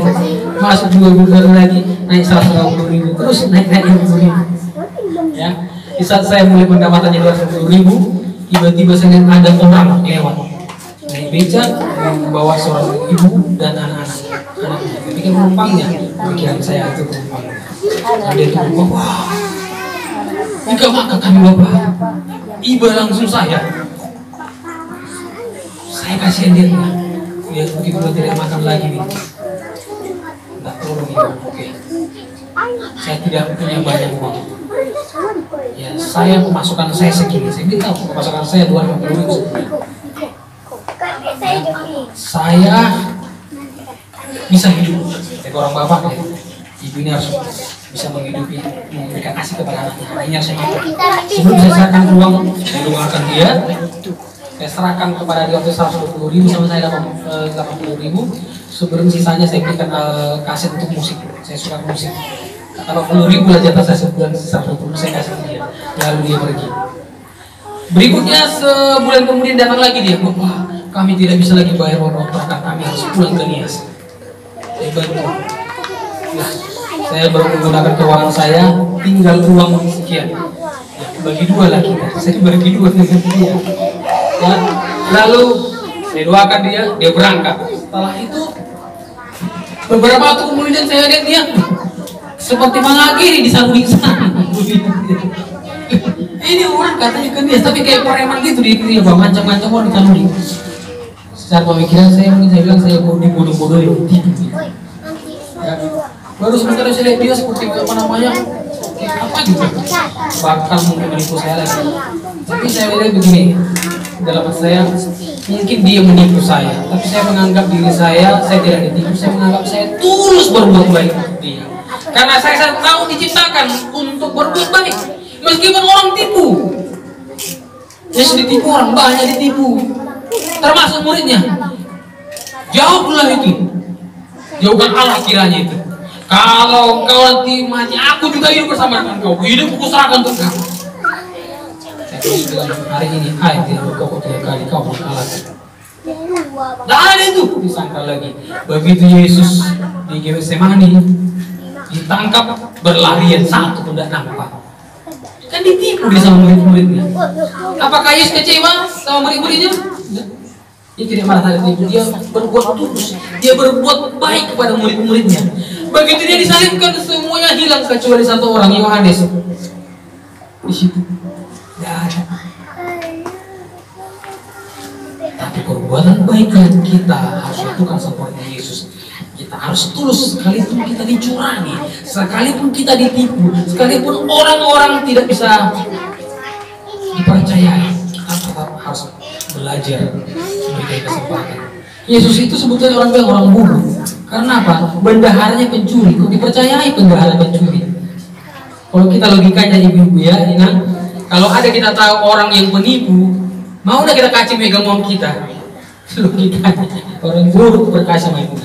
Masuk 2 bulan lagi naik 150.000, terus naik 50.000. Ya, di saat saya mulai pendapatannya 250.000, tiba-tiba saya lihat ada orang lewat naik beca membawa seorang ibu dan anak-anak. Pikir penumpangnya, pikiran saya itu penumpangnya. Ada itu wah, jika maka kami bapak, iba langsung saya kasihan dia begitu tidak makan lagi nih. Tak tolong ya, oke. Saya tidak punya banyak uang. Ya, saya pemasukan saya segini. Saya minta pemasukan saya 250.000. Saya bisa hidup. Saya orang bapak ya. Ibu ini harus bisa menghidupi, memberikan kasih kepada anaknya. Ini harus mampu. Sebelum saya serahkan uang, saya doakan dia. Saya serahkan kepada dia waktu 120.000 sama saya dapat 80.000. Sebelum sisanya saya berikan kaset untuk musik. Saya suka musik. 80.000 lah jatah saya sebulan, 120 saya kasih dia. Lalu dia pergi. Berikutnya sebulan kemudian datang lagi dia. Wah, kami tidak bisa lagi bayar kontrakan, kami harus pulang ke Nias. Saya bantu. Nah, saya baru menggunakan keuangan saya, tinggal uang sekian. Ya, bagi 2 lah kita. Saya bagi 2 dengan dia. Ya, lalu saya doakan dia berangkat. Setelah itu beberapa waktu kemudian saya lihat dia seperti mengakhiri di samping sana. Ini orang katanya ke dia, tapi kayak preman gitu dia macam-macam orang di secara pemikiran saya bilang saya bodoh-bodoh ya. Baru sebentar saya lihat dia seperti apa namanya, apa gitu, bakal mungkin menipu saya lagi. Tapi saya lihat begini, dalam saya mungkin dia menipu saya, tapi saya menganggap diri saya tidak ditipu. Saya menganggap saya tulus berbuat baik untuk dia, karena saya tahu diciptakan untuk berbuat baik. Meskipun orang tipu, yang ditipu orang banyak ditipu, termasuk muridnya. Jawablah itu, jauhkan Allah kiranya itu. Kalau kau nanti mati, aku juga hidup bersama dengan kau. Hidupku serahkan untuk kau. Saya bilang hari ini, hai tidak kau 3 kali kau berkalah. Tidak ada itu disangka lagi. Begitu Yesus di Getsemani ditangkap berlarian, satu pun tidak nampak. Kan ditipu dia sama murid-muridnya. Apakah Yesus kecewa sama murid-muridnya? Dia tidak marah tertipu. Dia berbuat tulus. Dia berbuat baik kepada murid-muridnya. Begitu dia disalibkan, semuanya hilang kecuali satu orang, Yohanes. Di situ tidak ada. Tapi perbuatan baik yang kita harus lakukan seperti Yesus. Kita harus tulus, sekalipun kita dicurangi, sekalipun kita ditipu, sekalipun orang-orang tidak bisa dipercayai, kita tetap harus belajar memberikan kesempatan. Yesus itu sebetulnya orang bilang orang bodoh. Karena apa? Bendaharanya pencuri, kok dipercayai bendahara pencuri? Kalau kita logikanya ibu-ibu ya, Inang, kalau ada kita tahu orang yang penipu, mau udah kita kasih megang uang kita, logikanya orang buruk berkasih sama ibu.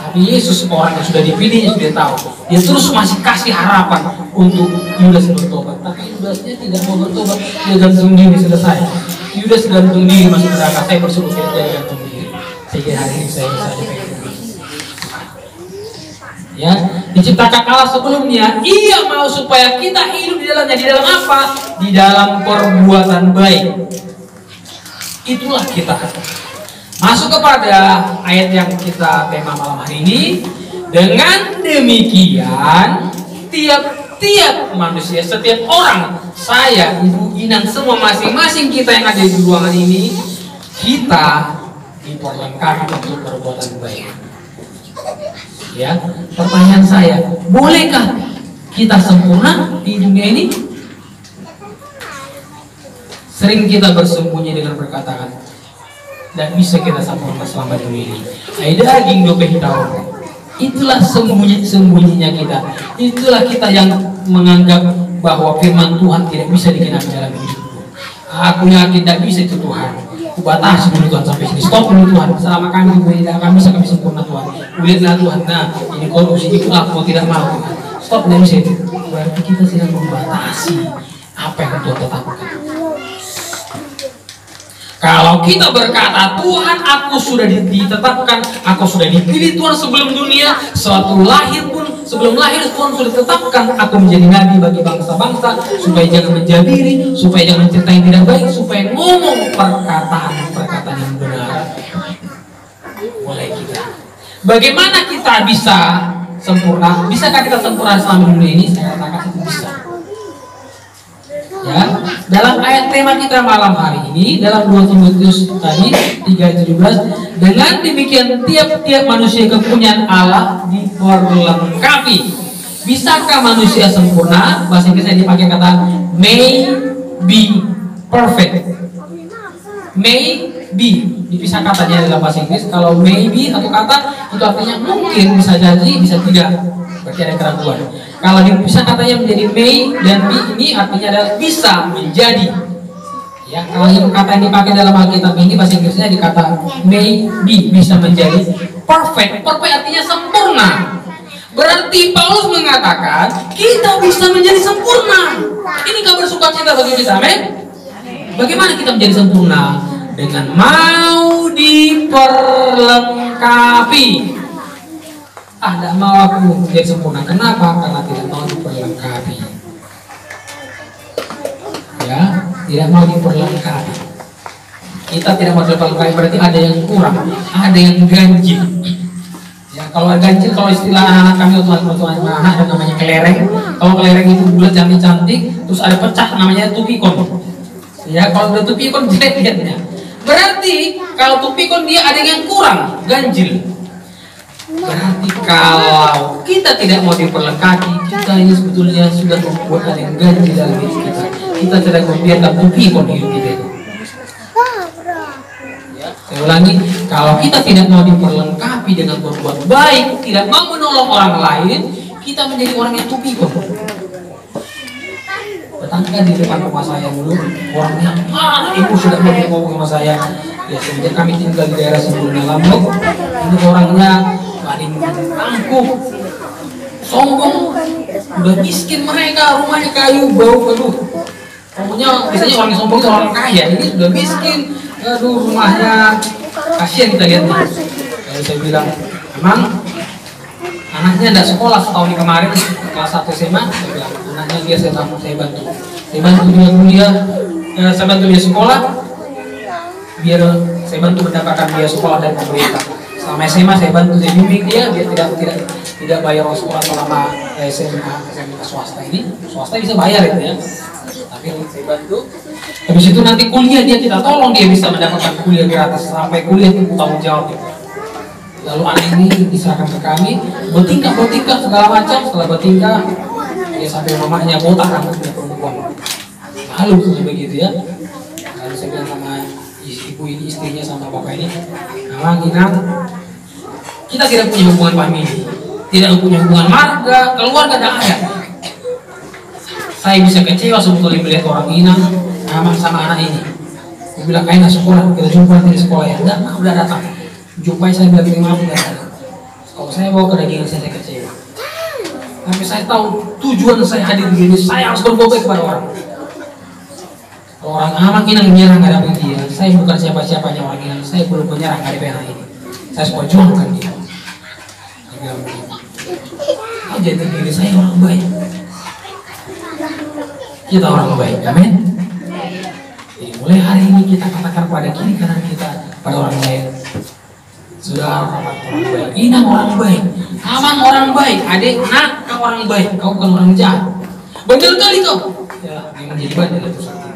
Tapi Yesus orang yang sudah dipilihnya sudah tahu, dia terus masih kasih harapan untuk Yudas bertobat. Tapi Yudasnya tidak mau bertobat, dia gantung diri selesai. Yudas gantung diri masuk neraka. Saya bersyukur tidak jadi gantung diri. Saya kira hari ini saya bisa dipegang. Ya, diciptakan Allah sebelumnya, Ia mau supaya kita hidup di dalamnya. Di dalam apa? Di dalam perbuatan baik. Itulah kita. Masuk kepada ayat yang kita tema malam hari ini. Dengan demikian, tiap-tiap manusia, setiap orang, saya, Ibu Inang, semua masing-masing kita yang ada di ruangan ini, kita diperlengkapi untuk perbuatan baik. Ya, pertanyaan saya, bolehkah kita sempurna di dunia ini? Sering kita bersembunyi dengan perkataan, dan bisa kita sempurna selama dunia ini. Ada daging dope hitau. Itulah sembunyi-sembunyinya kita. Itulah kita yang menganggap bahwa firman Tuhan tidak bisa digenapi dalam hidupku. Aku yakin tidak bisa itu Tuhan. Aku batasi dulu Tuhan sampai sini. Stop dulu Tuhan. Selama kami tidak akan bisa kami sempurna Tuhan. Lihatlah Tuhan. Nah, ini korupsi itu aku tidak mau Tuhan. Stop, tidak bisa itu. Berarti kita sedang membatasi apa yang Tuhan tetapkan. Kalau kita berkata, Tuhan aku sudah ditetapkan, aku sudah dipilih Tuhan sebelum dunia, sebelum lahir Tuhan sudah tetapkan aku menjadi nabi bagi bangsa-bangsa, supaya jangan menjabiri, supaya jangan mencerita yang tidak baik, supaya ngomong perkataan yang benar. Mulai kita. Bagaimana kita bisa sempurna? Bisakah kita sempurna selama dunia ini? Saya katakan itu bisa. Ya, dalam ayat tema kita malam hari ini dalam 2 Timotius tadi 3:17, dengan demikian tiap-tiap manusia kepunyaan Allah diperlengkapi. Bisakah manusia sempurna? Bahasa Inggrisnya dipakai kata may be perfect. May be dipisah katanya dalam bahasa Inggris. Kalau may be satu kata itu artinya mungkin, bisa jadi, bisa tidak. Berarti ada keraguan. Kalau dipisah katanya menjadi may dan be, ini artinya adalah bisa menjadi. Ya, kalau yang kata yang dipakai dalam Alkitab ini bahasa Inggrisnya dikata may be, bisa menjadi. Perfect, perfect artinya sempurna. Berarti Paulus mengatakan kita bisa menjadi sempurna. Ini kabar sukacita bagi kita, amin. Bagaimana kita menjadi sempurna? Dengan mau diperlengkapi. Tidak mau aku menjadi sempurna. Kenapa? Karena tidak mau diperlengkapi. Ya, tidak mau diperlengkapi. Kita tidak mau diperlengkapi berarti ada yang kurang, ada yang ganjil. Ya, kalau ganjil, kalau istilah anak-anak kami waktu ada namanya kelereng. Kalau kelereng itu bulat cantik, terus ada pecah namanya tupikon. Ya, kalau ada tupikon jelek lihatnya. Berarti kalau tupikon dia ada yang kurang, ganjil. Berarti kalau kita tidak mau diperlengkapi, kita ini sebetulnya sudah membuat ada yang ganjil dalam diri kita. Kita tidak membiarkan tupikon di hidup kita itu. Ya, saya ulangi, kalau kita tidak mau diperlengkapi dengan berbuat baik, tidak mau menolong orang lain, kita menjadi orang yang tupikon. Tetangga di depan rumah saya dulu, orangnya ibu sudah mau ngomong sama saya. Ya, semenjak kami tinggal di daerah sebelumnya Lombok, ini orangnya paling angkuh, sombong, udah miskin mereka, rumahnya kayu, bau, aduh. Pokoknya biasanya orang yang sombong itu orang kaya, ini sudah miskin, aduh rumahnya kasihan kita lihat nih. Lalu saya bilang, emang anaknya tidak sekolah setahun kemarin, kelas 1 SMA, saya bilang, anaknya dia saya bantu dia kuliah, saya bantu dia sekolah, biar saya bantu mendapatkan biaya sekolah dari pemerintah. Selama SMA saya bantu, saya bimbing dia tidak bayar sekolah selama SMA swasta ini. Swasta bisa bayar itu ya, tapi saya bantu. Habis itu nanti kuliah dia kita tolong, dia bisa mendapatkan kuliah gratis sampai kuliah itu tanggung jawab. Lalu anak ini diserahkan ke kami, bertingkah segala macam. Setelah bertingkah, dia sampai mamanya botak rambutnya perempuan. Malu begitu ya. Lalu saya bilang sama ibu ini, istrinya sama bapak ini, Nawang, Inang, kita tidak punya hubungan famili, tidak punya hubungan marga, keluarga tidak ada. Saya bisa kecewa sebetulnya melihat orang Inang sama anak ini. Saya bilang, kayaknya sekolah, kita jumpa di sekolah ya. Enggak, udah datang. Jumpai saya bilang, terima kasih datang. Kalau saya bawa kedagingan saya kecewa. Tapi saya tahu tujuan saya hadir di sini, saya harus berbuat baik kepada orang. Kalau orang amak Inang menyerah nggak dapat dia, saya bukan siapa-siapanya orang Inang, saya belum menyerah nggak ada pernah ini. Saya harus perjuangkan dia. Jadi diri saya orang baik. Kita orang baik, amin. Jadi mulai hari ini kita katakan pada kiri kanan kita, pada orang lain, Sudah orang baik. Inang orang baik, Amang orang baik, adik, nak, kau orang baik, kau bukan orang jahat. Benar kali kau. Ya, memang jadi bandel itu saat itu.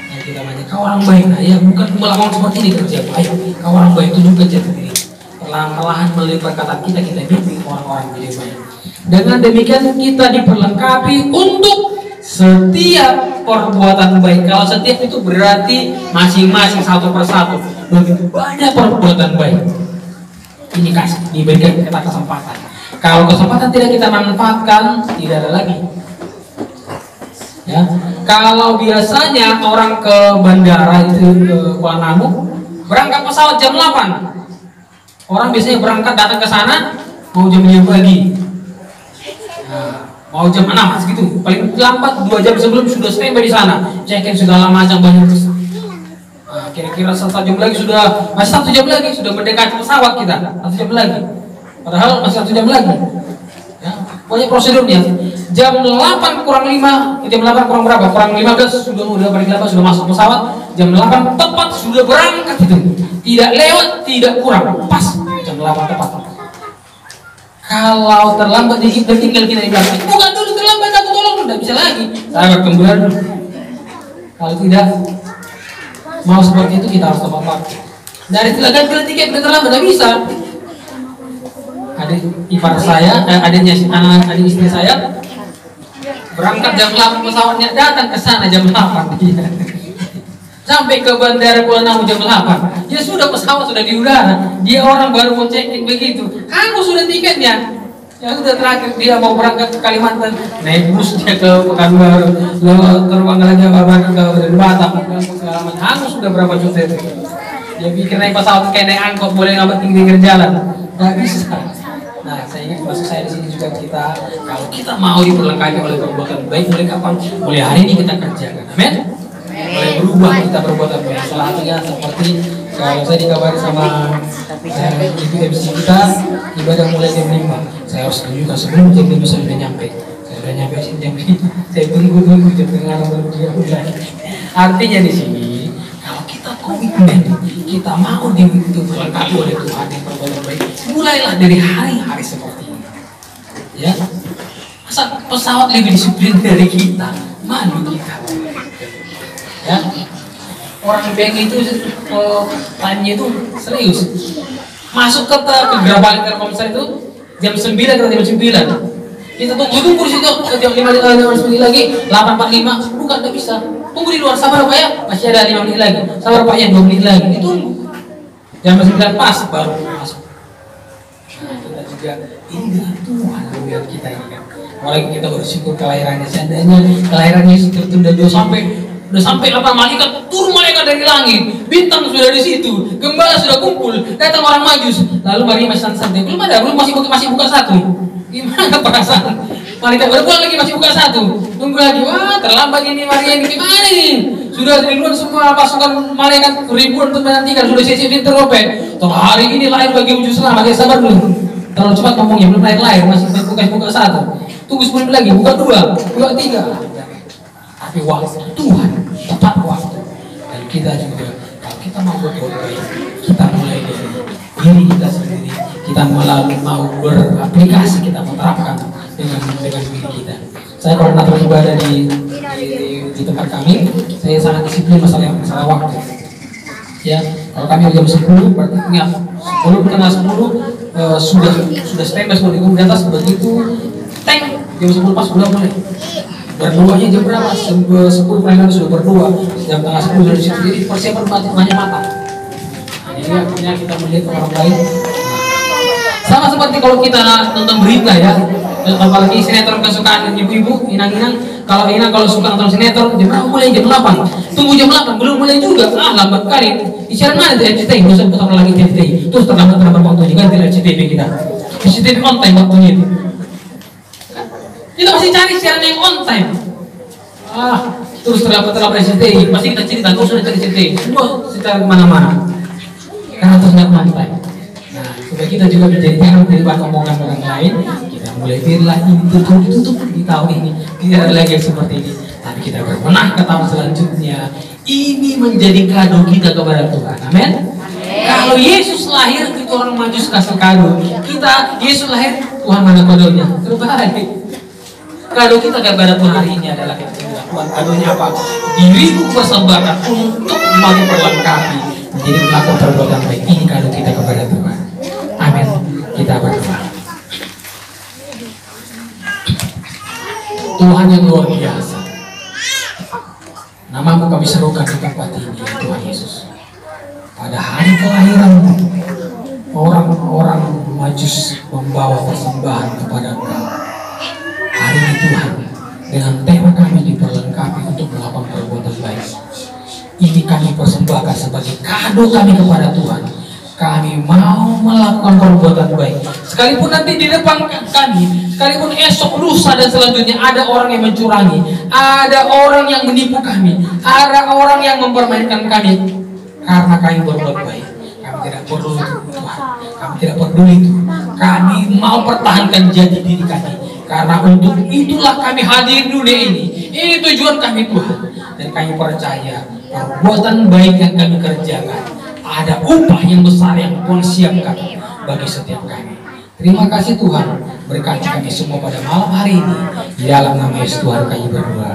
Nah, kita banyak kau orang baik, nah ya bukan melakukan seperti ini kerja baik. Kau orang baik itu juga kerja sendiri. Perlahan-lahan melalui perkataan kita bimbing orang-orang menjadi baik. Dengan demikian kita diperlengkapi untuk setiap perbuatan baik. Kalau setiap itu berarti masing-masing satu persatu. Begitu banyak perbuatan baik. Ini kasih diberikan kita kesempatan. Kalau kesempatan tidak kita manfaatkan, tidak ada lagi. Ya, kalau biasanya orang ke bandara itu ke Kuala Namu berangkat pesawat jam 8. Orang biasanya berangkat datang ke sana mau jam 5 pagi. Nah, mau jam 6 segitu. Paling lambat 2 jam sebelum sudah standby di sana. Check-in segala macam banyak. Nah, kira-kira 1 jam lagi sudah, masih 1 jam lagi sudah mendekati pesawat kita. 1 jam lagi. Padahal masih 1 jam lagi. Ya, banyak prosedurnya. Jam 8 kurang 5, jam 8 kurang berapa? Kurang 15 sudah paling lambat sudah masuk pesawat. Jam 8 tepat sudah berangkat itu. Tidak lewat, tidak kurang, pas jam 8 tepat. Kalau terlambat dikit tinggal kita bilang, bukan dulu terlambat, aku tolong, tidak bisa lagi. Saya kembali. Kalau tidak mau seperti itu kita harus tepat waktu. Dari silakan ke tiket udah terlambat, tidak bisa. Adik ipar saya, adik istri saya berangkat jam 8 pesawatnya, datang ke sana jam 8. Sampai ke bandara Kuala Namu jam 8. Ya sudah, pesawat sudah di udara. Dia orang baru mau check-in begitu. Kamu sudah tiketnya. Ya sudah, terakhir dia mau berangkat ke Kalimantan, naik bus dia ke Pekanbaru, terbang lagi ke Batam, segala macam. Hangus sudah berapa juta itu. Dia pikir naik pesawat kayak naik angkot, boleh ngabat tinggi pinggir jalan. Nggak bisa. Nah, saya ingat maksud saya di sini juga kita, kalau kita mau diperlengkapi oleh perbuatan baik, mulai kapan? Mulai hari ini kita kerjakan. Amin. Mulai berubah kita perbuatan baik. Salah satunya seperti kalau saya dikabari sama ibu MC kita, ibadah mulai jam 5. Saya harus tunjukkan sebelum jam 5 saya sudah nyampe. Saya sudah nyampe sini jam 5. Saya tunggu jam tengah baru dia mulai. Artinya di sini, kalau kita komitmen, kita mau diperlengkapi oleh Tuhan yang perbuatan baik, mulailah dari hari-hari seperti ini. Ya, masa pesawat lebih disiplin dari kita, malu kita. Ya, orang bank itu time-nya itu serius. Masuk ke gerbang Telkomsel itu jam 9 atau jam 9. Kita tunggu di situ jam 5 lagi 8.45, bukan, tidak bisa. Tunggu di luar, sabar Pak ya, masih ada 5 menit lagi. Sabar Pak ya, 2 menit lagi. Ditunggu. Jam 9 pas baru masuk. Nah, kita juga ingat Tuhan melihat kita ini kan. Apalagi kita bersyukur kelahirannya, seandainya kelahirannya Yesus tertunda jauh udah sampai 8 malaikat, turun malaikat dari langit, bintang sudah di situ, gembala sudah kumpul, datang orang Majus, lalu Maria masih santai, belum masih buka satu. Gimana perasaan? Malaikat baru pulang lagi, masih buka satu, tunggu lagi, wah terlambat ini Maria ini, gimana ini? Sudah di luar semua pasukan malaikat ribuan untuk menantikan, sudah siap teropet. Toh hari ini lahir bagi wujud selamat, ya sabar dulu. Terlalu cepat ngomongnya, belum lahir, masih buka satu. Tunggu 10 menit lagi, buka 2, buka 3. Tapi waktu Tuhan tepat waktu. Dan kita juga, kalau kita mau berbuat baik, kita mulai dari diri kita sendiri. Kita mau beraplikasi, kita menerapkan dengan diri kita. Saya koordinator ibadah di tempat kami, saya sangat disiplin masalah waktu. Ya, kalau kami jam 10, berarti ingat 10 kena 10 sudah standby semua di atas, begitu tank jam 10 pas sudah mulai. Berdoanya jam berapa? 10 mereka sudah berdoa, jam tengah 10 dari situ. Jadi persiapan banyak mata. Jadi akhirnya kita melihat orang lain. Sama seperti kalau kita nonton berita ya, apalagi sinetron kesukaan ibu-ibu, inang-inang. Kalau suka nonton sinetron, jam berapa mulai? Jam 8. Tunggu jam 8 belum mulai juga. Lambat kali. Siaran mana itu RCTI? Nggak usah lagi RCTI. Terus terlambat waktunya, ganti RCTI kita. RCTI on time waktunya itu. Kita masih cari siaran yang on time. Terus terlambat RCTI, masih kita cerita, terus sudah cari RCTI. Semua cerita kemana-mana. Karena terus nggak on time. Nah, supaya kita juga menjadi jangan terlibat omongan orang lain. Kita mulai biarlah ini tutup di tahun ini. Tidak ada lagi yang seperti ini. Tapi kita berbenah ke tahun selanjutnya. Ini menjadi kado kita kepada Tuhan. Amin. Kalau Yesus lahir itu orang Majus kasih kado. Kita Yesus lahir, Tuhan mana kadonya? Terbalik. Kado kita kepada Tuhan hari ini adalah Tuhan kadonya apa? Diriku persembahkan untuk memperlengkapi menjadi melakukan perbuatan baik. Ini kado kita kepada Tuhan. Amin. Kita berdoa. Tuhan yang luar biasa, namamu kami serukan di tempat ini, ya Tuhan Yesus. Pada hari kelahiranmu, orang-orang Majus membawa persembahan kepada Engkau. Hari ini Tuhan, dengan tema kami diperlengkapi untuk melakukan perbuatan baik. Ini kami persembahkan sebagai kado kami kepada Tuhan. Kami mau melakukan perbuatan baik. Sekalipun nanti di depan kami, sekalipun esok, lusa dan selanjutnya ada orang yang mencurangi, ada orang yang menipu kami, ada orang yang mempermainkan kami, karena kami berbuat baik. Kami tidak perlu itu Tuhan. Kami tidak peduli itu. Kami mau pertahankan jati diri kami. Karena untuk itulah kami hadir di dunia ini. Ini tujuan kami Tuhan. Dan kami percaya perbuatan baik yang kami kerjakan, ada upah yang besar yang Tuhan siapkan bagi setiap kami. Terima kasih Tuhan, berkati kami semua pada malam hari ini. Di dalam nama Yesus Tuhan kami berdoa.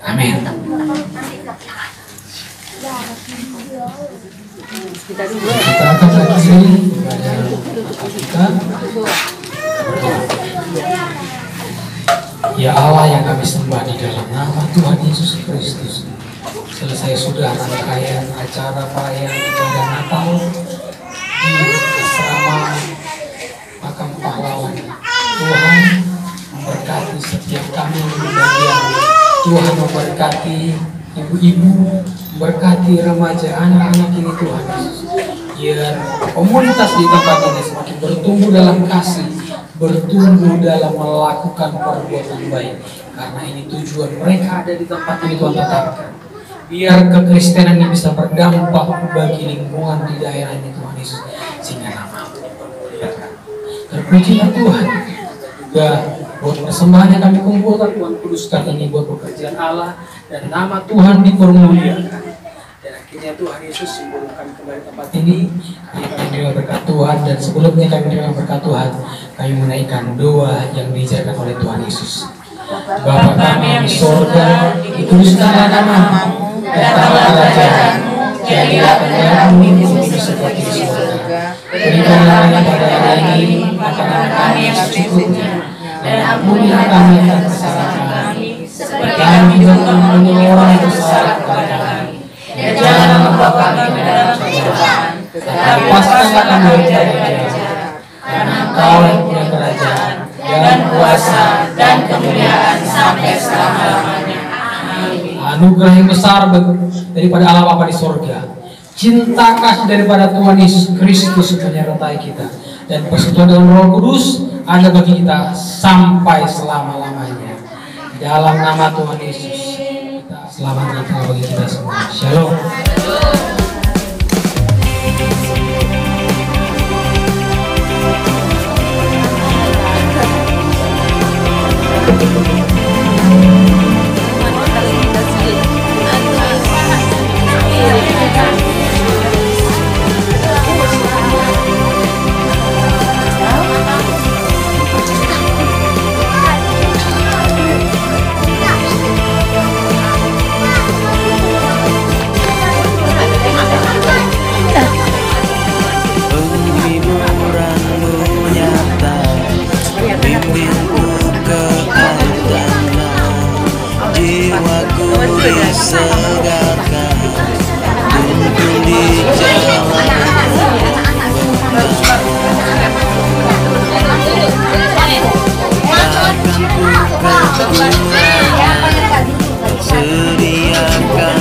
Amin. Kita akan lagi kita. Ya Allah yang kami sembah di dalam nama Tuhan Yesus Kristus. Selesai sudah rangkaian acara perayaan ibadah Natal di asrama makam pahlawan. Tuhan memberkati setiap kami di bagian. Tuhan memberkati ibu-ibu, memberkati remaja, anak-anak ini Tuhan Yesus. Biar komunitas di tempat ini semakin bertumbuh dalam kasih, bertumbuh dalam melakukan perbuatan baik. Karena ini tujuan mereka ada di tempat ini Tuhan tetapkan. Biar kekristenan ini bisa berdampak bagi lingkungan di daerah ini Tuhan Yesus, sehingga nama terpujilah Tuhan. Juga buat persembahan yang kami kumpulkan, Tuhan kuduskan ini buat pekerjaan Allah dan nama Tuhan dipermuliakan. Dan akhirnya Tuhan Yesus sebelum kami kembali ke tempat ini, kami menerima berkat Tuhan, dan sebelumnya kami menerima berkat Tuhan, kami menaikkan doa yang diajarkan oleh Tuhan Yesus. Bapa kami yang di surga, dikuduskanlah namamu. Datanglah kerajaanmu, jadilah kehendakmu di bumi seperti di surga. Berikanlah kami pada hari ini makanan kami yang secukupnya, dan ampunilah kami atas kesalahan kami, seperti kami juga mengampuni orang yang bersalah kepada kami. Dan jangan membawa kami ke dalam pencobaan, tetapi lepaskanlah kami dari jahat. Karena Engkau yang punya kerajaan, dan kuasa, dan kemuliaan sampai selama-lamanya. Anugerah yang besar daripada Allah Bapa di sorga, cinta kasih daripada Tuhan Yesus Kristus menyertai kita, dan persekutuan dengan Roh Kudus ada bagi kita sampai selama-lamanya. Dalam nama Tuhan Yesus, kita selamat Natal bagi kita semua. Shalom. Sediakan